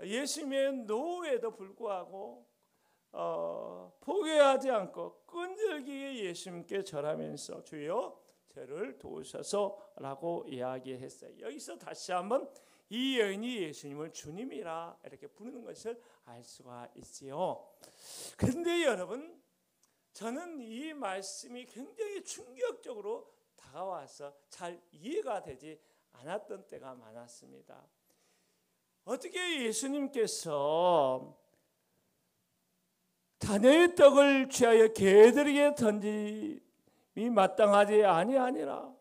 예수님의 노에도 불구하고 포기하지 않고 끈질기게 예수님께 절하면서 주여 저를 도우소서라고 이야기했어요. 여기서 다시 한번 이 여인이 예수님을 주님이라 이렇게 부르는 것을 알 수가 있지요. 그런데 여러분, 저는 이 말씀이 굉장히 충격적으로 다가와서 잘 이해가 되지 않았던 때가 많았습니다. 어떻게 예수님께서 자녀의 떡을 취하여 개들에게 던짐이 마땅하지 아니하니라.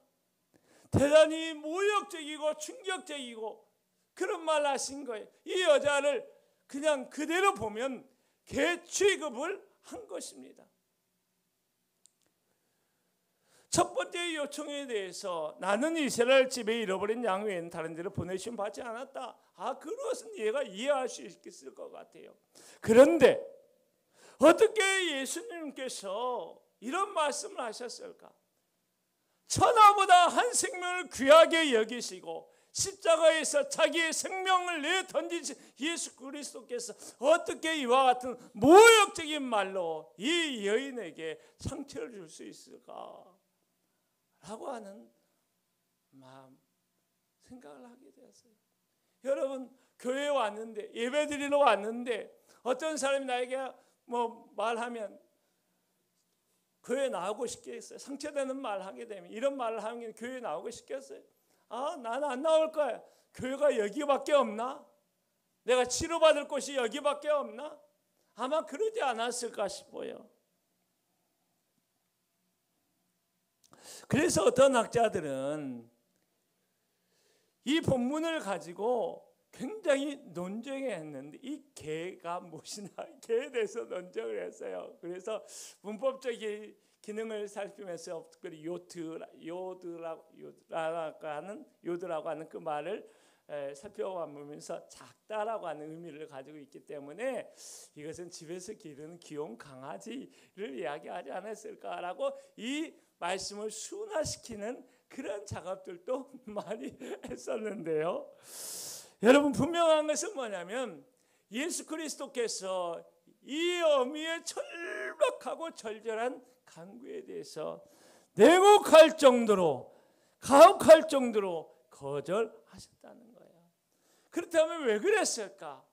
대단히 모욕적이고 충격적이고 그런 말 하신 거예요. 이 여자를 그냥 그대로 보면 개 취급을 한 것입니다. 첫 번째 요청에 대해서 나는 이스라엘 집에 잃어버린 양 외에는 다른 데로 보내심 받지 않았다. 그것은 얘가 이해할 수 있을 것 같아요. 그런데 어떻게 예수님께서 이런 말씀을 하셨을까? 천하보다 한 생명을 귀하게 여기시고 십자가에서 자기의 생명을 내던지신 예수 그리스도께서 어떻게 이와 같은 모욕적인 말로 이 여인에게 상처를 줄 수 있을까? 라고 하는 마음, 생각을 하게 되었어요. 여러분, 교회에 왔는데, 예배드리러 왔는데 어떤 사람이 나에게 말하면 교회 나오고 싶겠어요? 상처되는 말 하게 되면, 이런 말을 하면 교회 나오고 싶겠어요? 나는 안 나올 거야. 교회가 여기밖에 없나? 내가 치료받을 곳이 여기밖에 없나? 아마 그러지 않았을까 싶어요. 그래서 어떤 학자들은 이 본문을 가지고 굉장히 논쟁했는데 이 개가 무엇이냐, 개에 대해서 논쟁을 했어요. 그래서 문법적인 기능을 살피면서 요드라고 하는 그 말을 살펴보면서 작다라고 하는 의미를 가지고 있기 때문에 이것은 집에서 기르는 귀여운 강아지를 이야기하지 않았을까라고 이 말씀을 순화시키는 그런 작업들도 많이 했었는데요. 여러분, 분명한 것은 뭐냐면 예수 그리스도께서 이 어미의 철벽하고 절절한 간구에 대해서 냉혹할 정도로, 가혹할 정도로 거절하셨다는 거예요. 그렇다면 왜 그랬을까?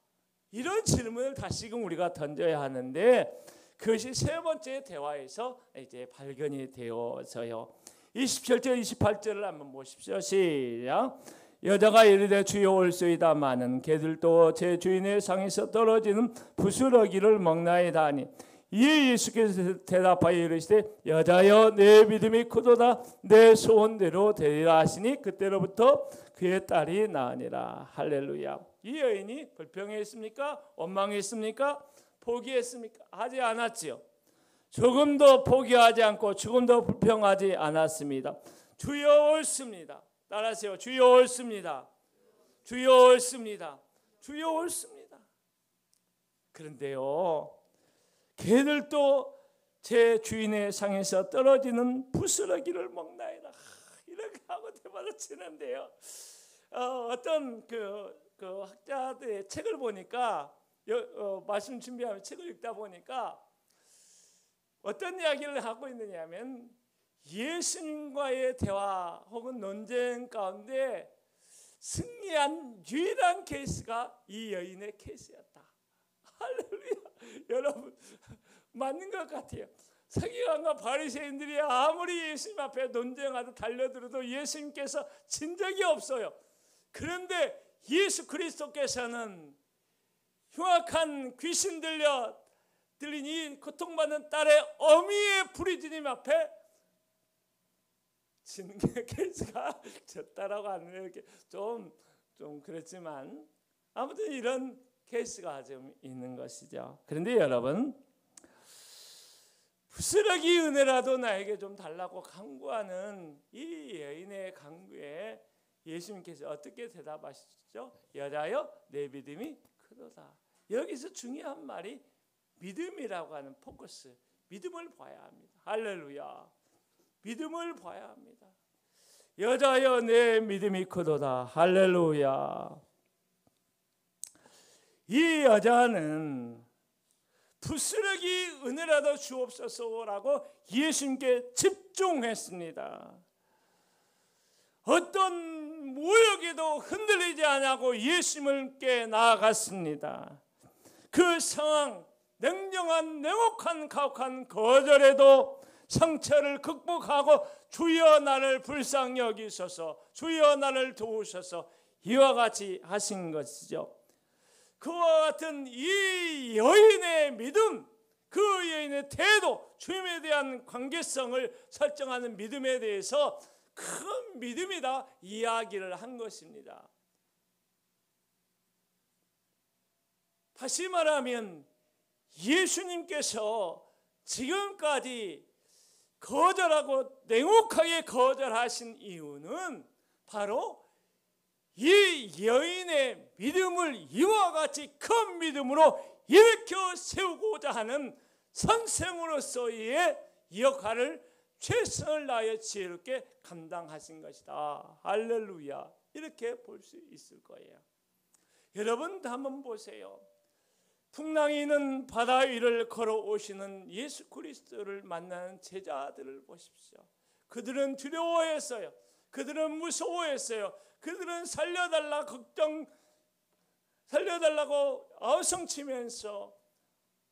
이런 질문을 다시금 우리가 던져야 하는데 그것이 세 번째 대화에서 이제 발견이 되어서요. 27절 28절을 한번 보십시오. 시작. 여자가 이르되 주여 올소이다마는 개들도 제 주인의 상에서 떨어지는 부스러기를 먹나이다 하니 이에 예수께서 대답하여 이르시되 여자여 내 믿음이 크도다 내 소원대로 되리라 하시니 그때로부터 그의 딸이 나으니라. 할렐루야. 이 여인이 불평했습니까? 원망했습니까? 포기했습니까? 하지 않았지요. 조금도 포기하지 않고 조금도 불평하지 않았습니다. 주여 옳습니다. 따라하세요. 주여 옳습니다. 주여 옳습니다. 주여 옳습니다. 그런데요, 개들도 제 주인의 상에서 떨어지는 부스러기를 먹나이다. 이렇게 하고 대화를 치는데요. 어떤 그 학자들의 책을 보니까 말씀 준비하면 책을 읽다 보니까 어떤 이야기를 하고 있느냐면 예수님과의 대화 혹은 논쟁 가운데 승리한 유일한 케이스가 이 여인의 케이스였다. 할렐루야. 여러분 맞는 것 같아요. 서기관과 바리새인들이 아무리 예수님 앞에 논쟁하듯 달려들어도 예수님께서 진 적이 없어요. 그런데 예수 그리스도께서는 흉악한 귀신 들린 이 고통받는 딸의 어미의 부르짖음 앞에 지는 케이스가 졌다라고 하는 이렇게 좀 그렇지만 아무튼 이런 케이스가 좀 있는 것이죠. 그런데 여러분, 부스러기 은혜라도 나에게 좀 달라고 간구하는 이 여인의 간구에 예수님께서 어떻게 대답하시죠? 여자여, 내 믿음이 크도다. 여기서 중요한 말이 믿음이라고 하는 포커스, 믿음을 봐야 합니다. 할렐루야. 믿음을 봐야 합니다. 여자여, 내 믿음이 크도다. 할렐루야. 이 여자는 부스러기 은혜라도 주옵소서라고 예수님께 집중했습니다. 어떤 모욕에도 흔들리지 않고 예수님께 나아갔습니다. 그 상황, 냉정한 냉혹한 가혹한 거절에도 상처를 극복하고 주여 나를 불쌍히 여기소서, 주여 나를 도우소서 이와 같이 하신 것이죠. 그와 같은 이 여인의 믿음, 그 여인의 태도, 주님에 대한 관계성을 설정하는 믿음에 대해서 큰 믿음이다 이야기를 한 것입니다. 다시 말하면 예수님께서 지금까지 거절하고 냉혹하게 거절하신 이유는 바로 이 여인의 믿음을 이와 같이 큰 믿음으로 일으켜 세우고자 하는 선생으로서의 역할을 최선을 다하여 지혜롭게 감당하신 것이다. 할렐루야. 이렇게 볼 수 있을 거예요. 여러분도 한번 보세요. 풍랑이 있는 바다 위를 걸어오시는 예수 그리스도를 만나는 제자들을 보십시오. 그들은 두려워했어요. 그들은 무서워했어요. 그들은 살려달라고 아우성치면서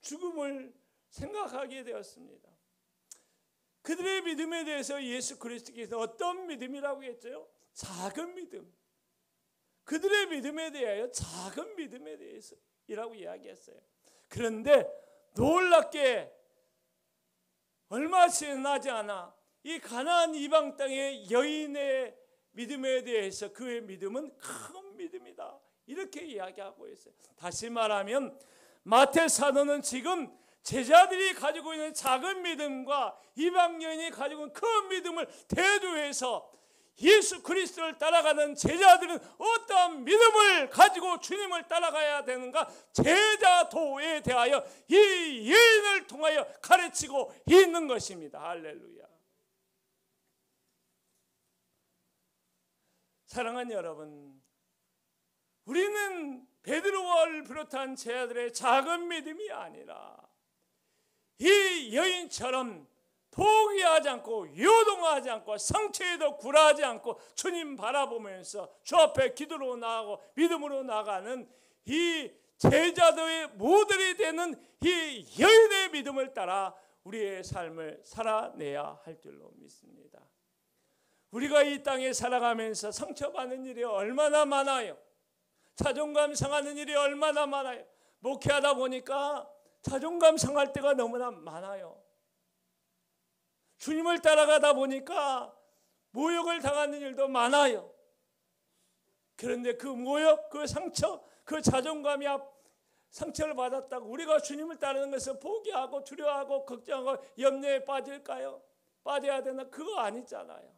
죽음을 생각하게 되었습니다. 그들의 믿음에 대해서 예수 그리스도께서 어떤 믿음이라고 했죠? 작은 믿음. 그들의 믿음에 대하여 작은 믿음에 대해서 이라고 이야기했어요. 그런데 놀랍게 얼마 지나지 않아 이 가나안 이방 땅의 여인의 믿음에 대해서 그의 믿음은 큰 믿음이다 이렇게 이야기하고 있어요. 다시 말하면 마태 사도는 지금 제자들이 가지고 있는 작은 믿음과 이방 여인이 가지고 있는 큰 믿음을 대두해서 예수 그리스도를 따라가는 제자들은 어떠한 믿음을 가지고 주님을 따라가야 되는가, 제자도에 대하여 이 여인을 통하여 가르치고 있는 것입니다. 할렐루야. 사랑하는 여러분, 우리는 베드로를 비롯한 제자들의 작은 믿음이 아니라 이 여인처럼 포기하지 않고 요동하지 않고 상처에도 굴하지 않고 주님 바라보면서 주 앞에 기도로 나아가고 믿음으로 나가는 이 제자들의 모델이 되는 이 여인의 믿음을 따라 우리의 삶을 살아내야 할 줄로 믿습니다. 우리가 이 땅에 살아가면서 상처받는 일이 얼마나 많아요. 자존감 상하는 일이 얼마나 많아요. 목회하다 보니까 자존감 상할 때가 너무나 많아요. 주님을 따라가다 보니까 모욕을 당하는 일도 많아요. 그런데 그 모욕, 그 상처, 그 자존감이 상처를 받았다고 우리가 주님을 따르는 것을 포기하고 두려워하고 걱정하고 염려에 빠질까요? 빠져야 되나? 그거 아니잖아요.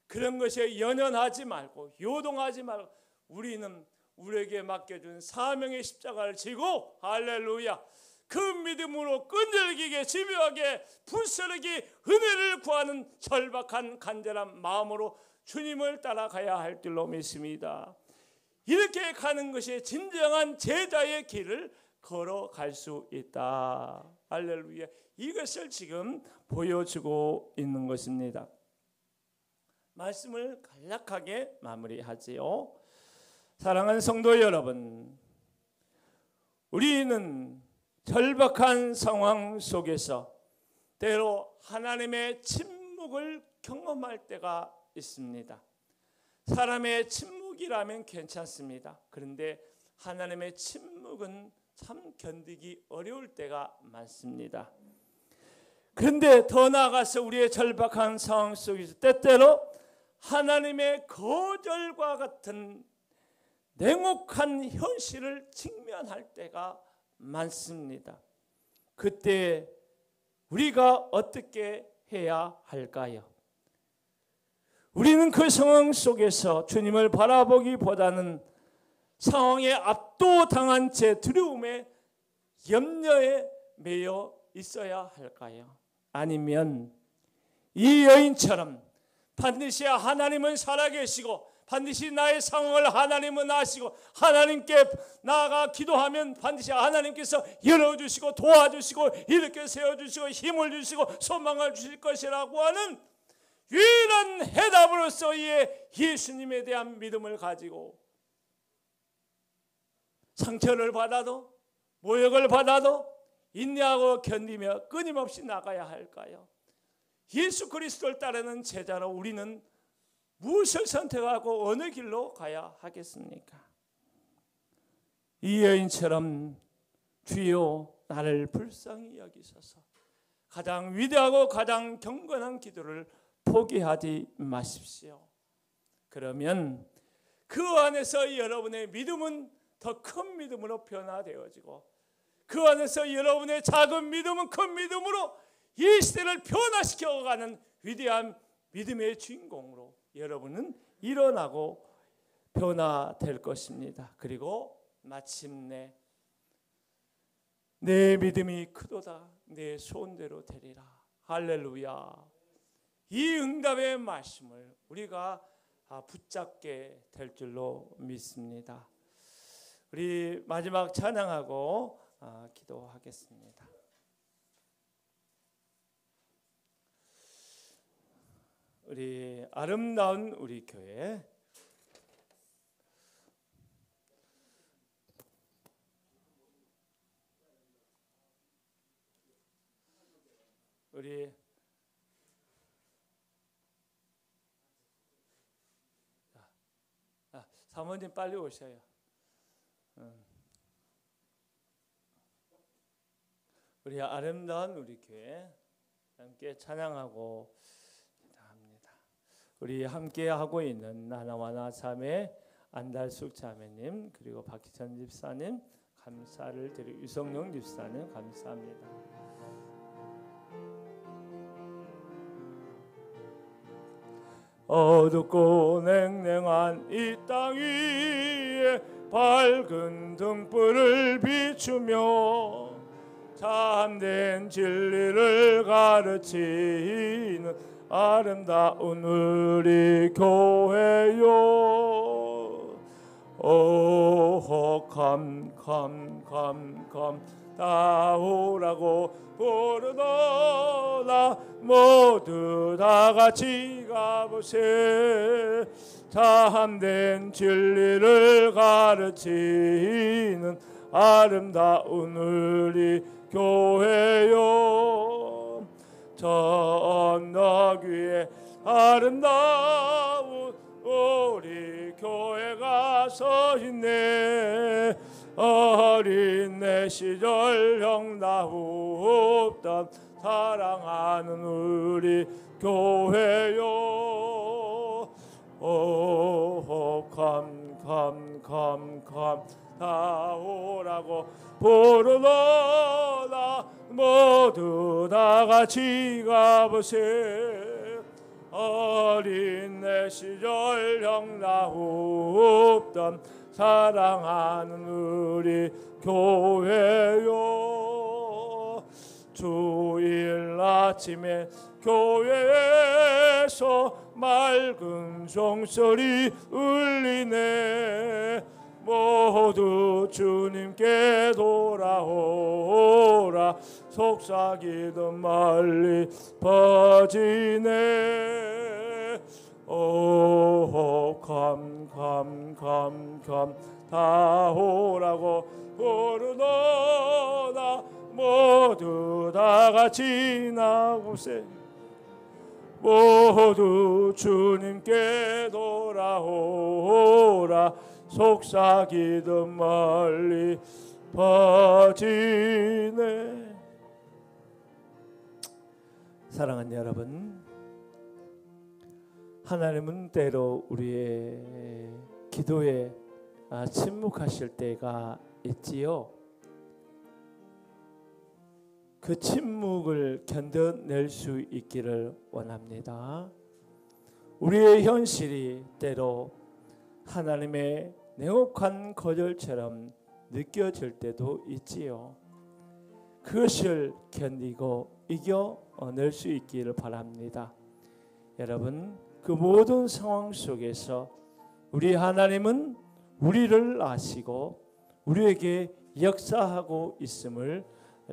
그런 것에 연연하지 말고 요동하지 말고 우리는 우리에게 맡겨준 사명의 십자가를 지고 할렐루야 그 믿음으로 끈질기게 집요하게 부스러기 은혜를 구하는 절박한 간절한 마음으로 주님을 따라가야 할 줄로 믿습니다. 이렇게 가는 것이 진정한 제자의 길을 걸어갈 수 있다. 할렐루야. 이것을 지금 보여주고 있는 것입니다. 말씀을 간략하게 마무리하지요. 사랑하는 성도 여러분, 우리는 절박한 상황 속에서 때로 하나님의 침묵을 경험할 때가 있습니다. 사람의 침묵이라면 괜찮습니다. 그런데 하나님의 침묵은 참 견디기 어려울 때가 많습니다. 그런데 더 나아가서 우리의 절박한 상황 속에서 때때로 하나님의 거절과 같은 냉혹한 현실을 직면할 때가 많습니다. 그때 우리가 어떻게 해야 할까요? 우리는 그 상황 속에서 주님을 바라보기보다는 상황에 압도당한 채 두려움에 염려에 매여 있어야 할까요? 아니면 이 여인처럼 반드시 하나님은 살아계시고 반드시 나의 상황을 하나님은 아시고 하나님께 나아가 기도하면 반드시 하나님께서 열어주시고 도와주시고 일으켜 세워주시고 힘을 주시고 소망을 주실 것이라고 하는 유일한 해답으로서의 예수님에 대한 믿음을 가지고 상처를 받아도 모욕을 받아도 인내하고 견디며 끊임없이 나가야 할까요? 예수 그리스도를 따르는 제자로 우리는 무엇을 선택하고 어느 길로 가야 하겠습니까? 이 여인처럼 주여 나를 불쌍히 여기소서, 가장 위대하고 가장 경건한 기도를 포기하지 마십시오. 그러면 그 안에서 여러분의 믿음은 더 큰 믿음으로 변화되어지고 그 안에서 여러분의 작은 믿음은 큰 믿음으로 이 시대를 변화시켜가는 위대한 믿음의 주인공으로 여러분은 일어나고 변화될 것입니다. 그리고 마침내 내 믿음이 크도다 내 소원대로 되리라. 할렐루야. 이 응답의 말씀을 우리가 붙잡게 될 줄로 믿습니다. 우리 마지막 찬양하고 기도하겠습니다. 우리 아름다운 우리 교회, 우리 사모님 빨리 오셔요. 우리 아름다운 우리 교회 함께 찬양하고 기도합니다. 우리 함께 하고 있는 나나와나 자매, 안달숙 자매님, 그리고 박희천 집사님 감사를 드리고 유성룡 집사님 감사합니다. 어둡고 냉랭한 이 땅 위에 밝은 등불을 비추며 참된 진리를 가르치는 아름다운 우리 교회요. 다오라고 부르노라. 모두 다 같이 가보세. 참된 진리를 가르치는 아름다운 우리 교회요. 저 언덕 위에 아름다운 우리 교회가 서 있네. 어린 내 시절 형나옵던 사랑하는 우리 교회요. 다오라고 부르노라. 모두 다 같이 가보세. 어린 내 시절 형나옵던 사랑하는 우리 교회요. 주일 아침에 교회에서 맑은 종소리 울리네. 모두 주님께 돌아오라. 속삭이던 멀리 퍼지네. 오 컴 다 오라고 부르노라. 모두 다 같이 나오세. 모두 주님께 돌아오라. 속삭이던 멀리 퍼지네. 사랑하는 여러분, 하나님은 때로 우리의 기도에 침묵하실 때가 있지요. 그 침묵을 견뎌낼 수 있기를 원합니다. 우리의 현실이 때로 하나님의 냉혹한 거절처럼 느껴질 때도 있지요. 그것을 견디고 이겨낼 수 있기를 바랍니다. 여러분, 그 모든 상황 속에서 우리 하나님은 우리를 아시고 우리에게 역사하고 있음을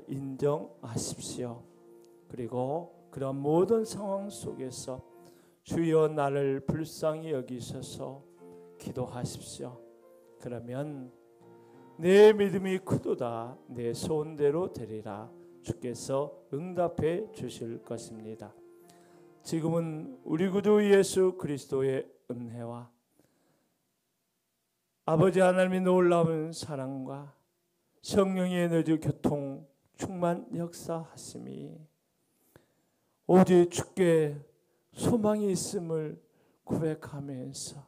인정하십시오. 그리고 그런 모든 상황 속에서 주여 나를 불쌍히 여기셔서 기도하십시오. 그러면 내 믿음이 크도다 내 소원대로 되리라. 주께서 응답해 주실 것입니다. 지금은 우리 구주 예수 그리스도의 은혜와 아버지 하나님의 놀라운 사랑과 성령의 에너지 교통 충만 역사하심이 오직 주께 소망이 있음을 고백하면서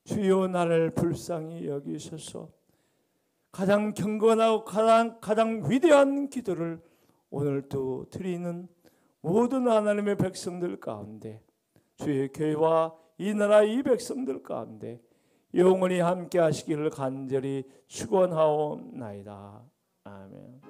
주여 나를 불쌍히 여기셔서 가장 경건하고 가장 위대한 기도를 오늘도 드리는 모든 하나님의 백성들 가운데 주의 교회와 이 나라 이 백성들 가운데 영원히 함께 하시기를 간절히 축원하옵나이다. 아멘.